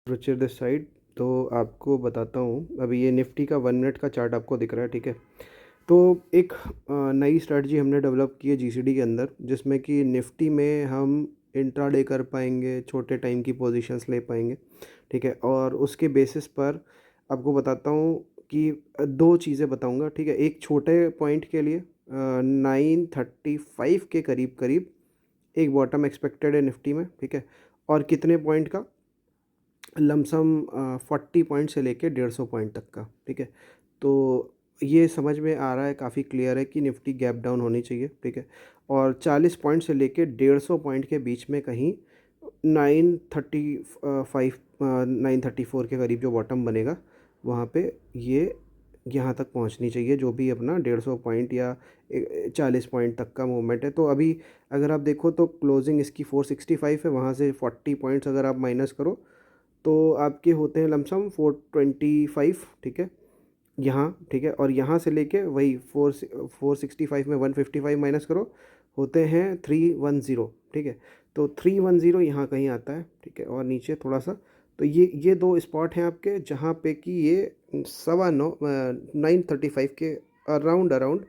Ruchir this side. तो आपको बताता हूँ, अभी ये निफ्टी का 1 मिनट का चार्ट आपको दिख रहा है, ठीक है। तो एक नई स्ट्रेटजी हमने डेवलप की है जीसीडी के अंदर, जिसमें कि निफ्टी में हम इंट्राडे कर पाएंगे, छोटे टाइम की पोजीशंस ले पाएंगे, ठीक है। और उसके बेसिस पर आपको बताता हूँ कि दो चीज़ें बताऊँगा, ठीक है। एक छोटे पॉइंट के लिए 935 के करीब करीब एक बॉटम एक्सपेक्टेड है निफ्टी में, ठीक है। और कितने पॉइंट का, लमसम 40 पॉइंट से लेके 150 पॉइंट तक का, ठीक है। तो ये समझ में आ रहा है, काफ़ी क्लियर है कि निफ्टी गैप डाउन होनी चाहिए, ठीक है। और 40 पॉइंट से लेके 150 पॉइंट के बीच में कहीं 935 934 के करीब जो बॉटम बनेगा, वहाँ पे ये यहाँ तक पहुँचनी चाहिए, जो भी अपना 150 पॉइंट या 40 पॉइंट तक का मूवमेंट है। तो अभी अगर आप देखो तो क्लोजिंग इसकी 465 है, वहाँ से 40 पॉइंट्स अगर आप माइनस करो तो आपके होते हैं लमसम 425, ठीक है, यहाँ, ठीक है। और यहाँ से लेके वही 465 में 155 माइनस करो, होते हैं 310, ठीक है। तो 310 यहाँ कहीं आता है, ठीक है। और नीचे थोड़ा सा, तो ये दो स्पॉट हैं आपके, जहाँ पे कि ये 935 के अराउंड अराउंड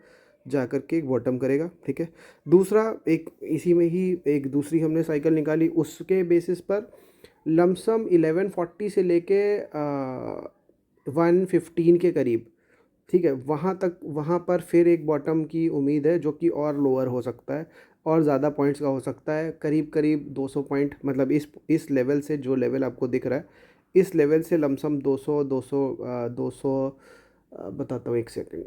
जा कर के एक बॉटम करेगा, ठीक है। दूसरा एक इसी में ही एक दूसरी हमने साइकिल निकाली, उसके बेसिस पर लमसम 1140 से लेके 115 के करीब, ठीक है, वहाँ तक, वहाँ पर फिर एक बॉटम की उम्मीद है, जो कि और लोअर हो सकता है और ज़्यादा पॉइंट्स का हो सकता है, करीब करीब 200 पॉइंट, मतलब इस लेवल से, जो लेवल आपको दिख रहा है, इस लेवल से लमसम 200 बताता हूँ, एक सेकंड।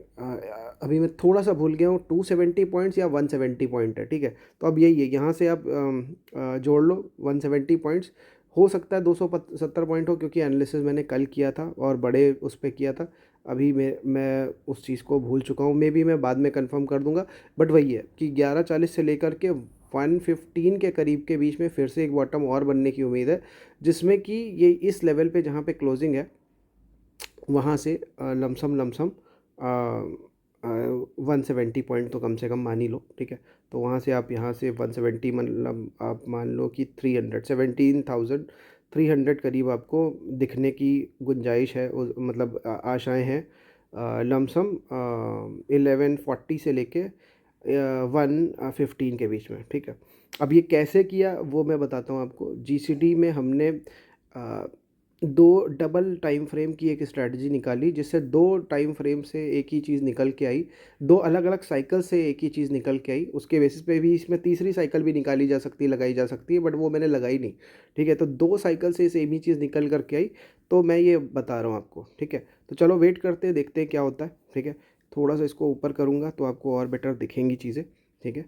अभी मैं थोड़ा सा भूल गया हूँ, 270 पॉइंट्स या 170 पॉइंट है, ठीक है। तो अब यही है, यहाँ से आप जोड़ लो 170 पॉइंट्स, हो सकता है 270 पॉइंट हो, क्योंकि एनालिसिस मैंने कल किया था और बड़े उस पर किया था। अभी मैं उस चीज़ को भूल चुका हूँ, मे भी मैं बाद में कंफर्म कर दूंगा। बट वही है कि 1140 से लेकर के 115 के करीब के बीच में फिर से एक बॉटम और बनने की उम्मीद है, जिसमें कि ये इस लेवल पे जहाँ पे क्लोजिंग है, वहाँ से लमसम लमसम 170 पॉइंट तो कम से कम मान ही लो, ठीक है। तो वहाँ से आप यहाँ से 170, मतलब आप मान लो कि 17,300 करीब आपको दिखने की गुंजाइश है, मतलब आशाएं हैं, लमसम 1140 से लेके 115 के बीच में, ठीक है। अब ये कैसे किया वो मैं बताता हूँ आपको। जीसीडी में हमने दो डबल टाइम फ्रेम की एक स्ट्रैटेजी निकाली, जिससे दो टाइम फ्रेम से एक ही चीज़ निकल के आई, दो अलग अलग साइकिल से एक ही चीज़ निकल के आई। उसके बेसिस पे भी इसमें तीसरी साइकिल भी निकाली जा सकती है, लगाई जा सकती है, बट वो मैंने लगाई नहीं, ठीक है। तो दो साइकिल से सेम ही चीज़ निकल करके आई, तो मैं ये बता रहा हूँ आपको, ठीक है। तो चलो वेट करते हैं, देखते हैं क्या होता है, ठीक है। थोड़ा सा इसको ऊपर करूँगा तो आपको और बेटर दिखेंगी चीज़ें, ठीक है।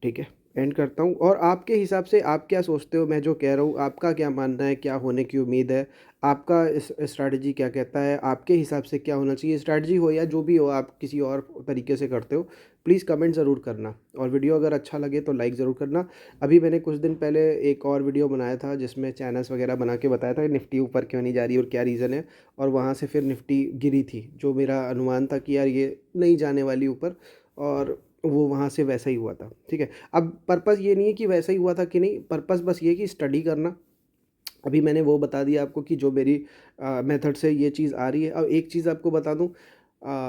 ठीक है, एंड करता हूँ। और आपके हिसाब से आप क्या सोचते हो, मैं जो कह रहा हूँ आपका क्या मानना है, क्या होने की उम्मीद है, आपका इस स्ट्रैटेजी क्या कहता है, आपके हिसाब से क्या होना चाहिए, स्ट्रैटेजी हो या जो भी हो, आप किसी और तरीके से करते हो, प्लीज़ कमेंट ज़रूर करना। और वीडियो अगर अच्छा लगे तो लाइक ज़रूर करना। अभी मैंने कुछ दिन पहले एक और वीडियो बनाया था, जिसमें चैनल्स वगैरह बना के बताया था निफ्टी ऊपर क्यों नहीं जा रही और क्या रीज़न है, और वहाँ से फिर निफ्टी गिरी थी, जो मेरा अनुमान था कि यार ये नहीं जाने वाली ऊपर, और वो वहाँ से वैसा ही हुआ था, ठीक है। अब पर्पज़ ये नहीं है कि वैसा ही हुआ था कि नहीं, पर्पज़ बस ये है कि स्टडी करना। अभी मैंने वो बता दिया आपको कि जो मेरी मेथड से ये चीज़ आ रही है। अब एक चीज़ आपको बता दूं,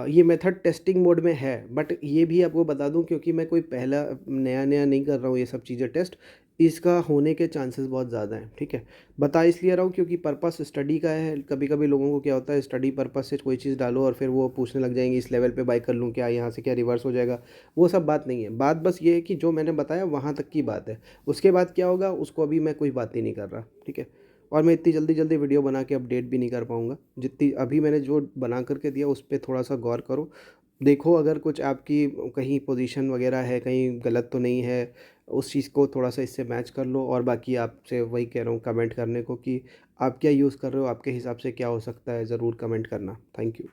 ये मेथड टेस्टिंग मोड में है, बट ये भी आपको बता दूं, क्योंकि मैं कोई पहला नया नया नहीं कर रहा हूँ ये सब चीज़ें टेस्ट, इसका होने के चांसेस बहुत ज़्यादा हैं, ठीक है। बता इसलिए रहा हूँ क्योंकि पर्पस स्टडी का है। कभी कभी लोगों को क्या होता है, स्टडी पर्पस से कोई चीज़ डालो और फिर वो पूछने लग जाएंगे इस लेवल पे बाय कर लूँ क्या, यहाँ से क्या रिवर्स हो जाएगा। वो सब बात नहीं है, बात बस ये है कि जो मैंने बताया वहाँ तक की बात है, उसके बाद क्या होगा उसको अभी मैं कोई बात ही नहीं कर रहा, ठीक है। और मैं इतनी जल्दी जल्दी वीडियो बना के अपडेट भी नहीं कर पाऊँगा। जितनी अभी मैंने जो बना करके दिया उस पर थोड़ा सा गौर करो, देखो अगर कुछ आपकी कहीं पोजीशन वगैरह है, कहीं गलत तो नहीं है, उस चीज़ को थोड़ा सा इससे मैच कर लो। और बाकी आपसे वही कह रहा हूँ कमेंट करने को कि आप क्या यूज़ कर रहे हो, आपके हिसाब से क्या हो सकता है, ज़रूर कमेंट करना। Thank you.